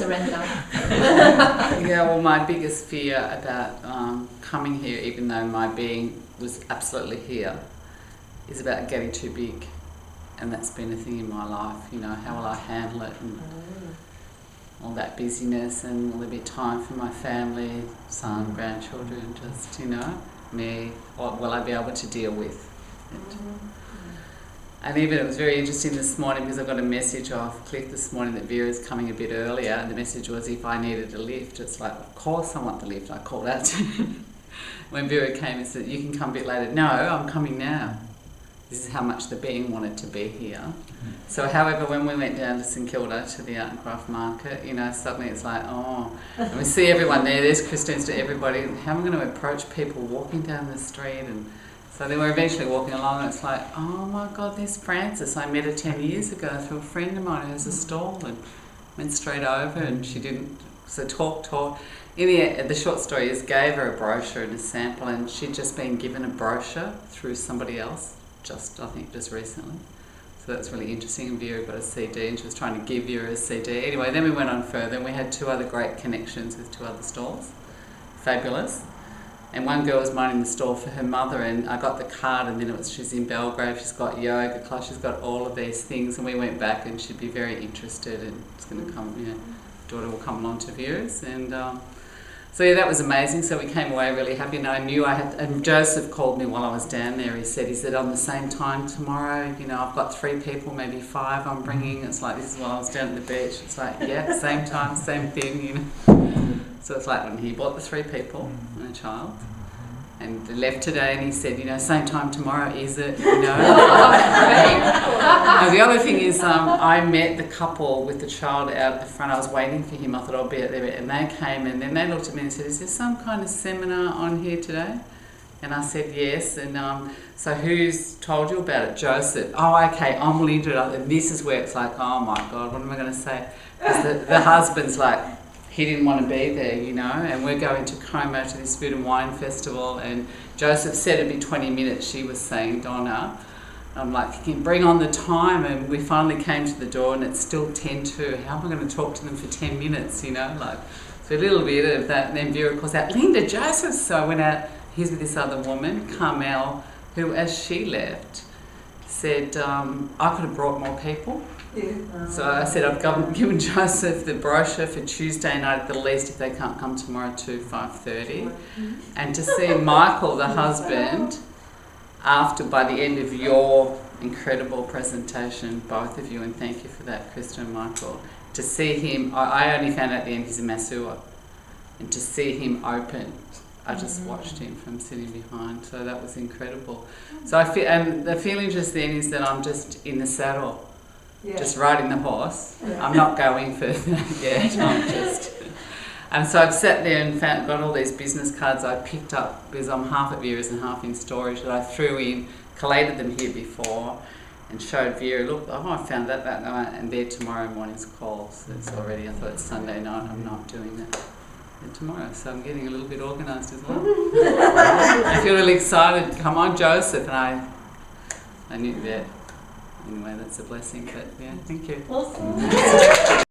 surrender. Yeah, well, my biggest fear about coming here, even though my being was absolutely here, is about getting too big. And that's been a thing in my life, you know, how will I handle it, and all that busyness, and will there be time for my family, son, grandchildren, just, you know, me, what will I be able to deal with it? And even it was very interesting this morning because I got a message off Cliff this morning that Vera's coming a bit earlier, and the message was if I needed a lift. It's like, of course I want the lift. I called out to him. When Vera came and said, you can come a bit later. No, I'm coming now. This is how much the being wanted to be here. So however, when we went down to St Kilda to the Art and Craft Market, you know, suddenly it's like, oh, and we see everyone there, there's Christians to everybody, how am I going to approach people walking down the street? And so then we're eventually walking along and it's like, oh my God, there's Frances. I met her 10 years ago through a friend of mine who has a stall, and went straight over, and she didn't, so talk. In the short story is gave her a brochure and a sample, and she'd just been given a brochure through somebody else, I think just recently. So that's really interesting, and Vera got a CD and she was trying to give Vera a CD. Anyway, then we went on further and we had 2 other great connections with 2 other stalls. Fabulous. And one girl was minding the stall for her mother, and I got the card, and then she's in Belgrave, she's got yoga class, she's got all of these things, and we went back and she'd be very interested, and it's going to come, you know, daughter will come along to Vera's, and so yeah, that was amazing. So we came away really happy, and I knew I had, and Joseph called me while I was down there. He said on the same time tomorrow, you know, I've got 3 people, maybe 5 I'm bringing. It's like, this is while I was down at the beach. It's like, yeah, same time, same thing, you know. So it's like when he bought the 3 people and a child, and they left today, and he said, you know, same time tomorrow, is it? You know. And the other thing is, I met the couple with the child out at the front. I was waiting for him. I thought I'll be out there, and they came, and then they looked at me and said, is there some kind of seminar on here today? And I said yes. And so who's told you about it? Joseph. Oh, okay, I'm really into it. And this is where it's like, oh my God, what am I going to say? Because the husband's like, he didn't want to be there, you know, and we're going to Como to this food and wine festival, and Joseph said it'd be 20 minutes, she was saying, Donna. I'm like, you can bring on the time, and we finally came to the door and it's still 10:02. How am I going to talk to them for 10 minutes, you know, like, so a little bit of that. And then Vera calls out, Linda, Joseph. So I went out, here's with this other woman, Carmel, who as she left said, I could have brought more people. Yeah. So I said I've given Joseph the brochure for Tuesday night at the least if they can't come tomorrow to 5:30, and to see Michael, the husband, by the end of your incredible presentation, both of you, and thank you for that, Krista and Michael, to see him, I only found out at the end he's a masseur, and to see him open, I just watched him from sitting behind, so that was incredible. So I feel, and the feeling just then is that I'm just in the saddle. Yeah. Just riding the horse. Yeah. I'm not going further yet. I'm just. And so I've sat there and got all these business cards I picked up because I'm half at Vera's and half in storage that I threw in, collated them here before, and showed Vera, look, oh, I found that night, and there tomorrow morning's call. So it's already, I thought it's Sunday night, I'm not doing that. And tomorrow, so I'm getting a little bit organised as well. I feel really excited. Come on, Joseph, and I knew that. Anyway, that's a blessing, but yeah, thank you. Awesome.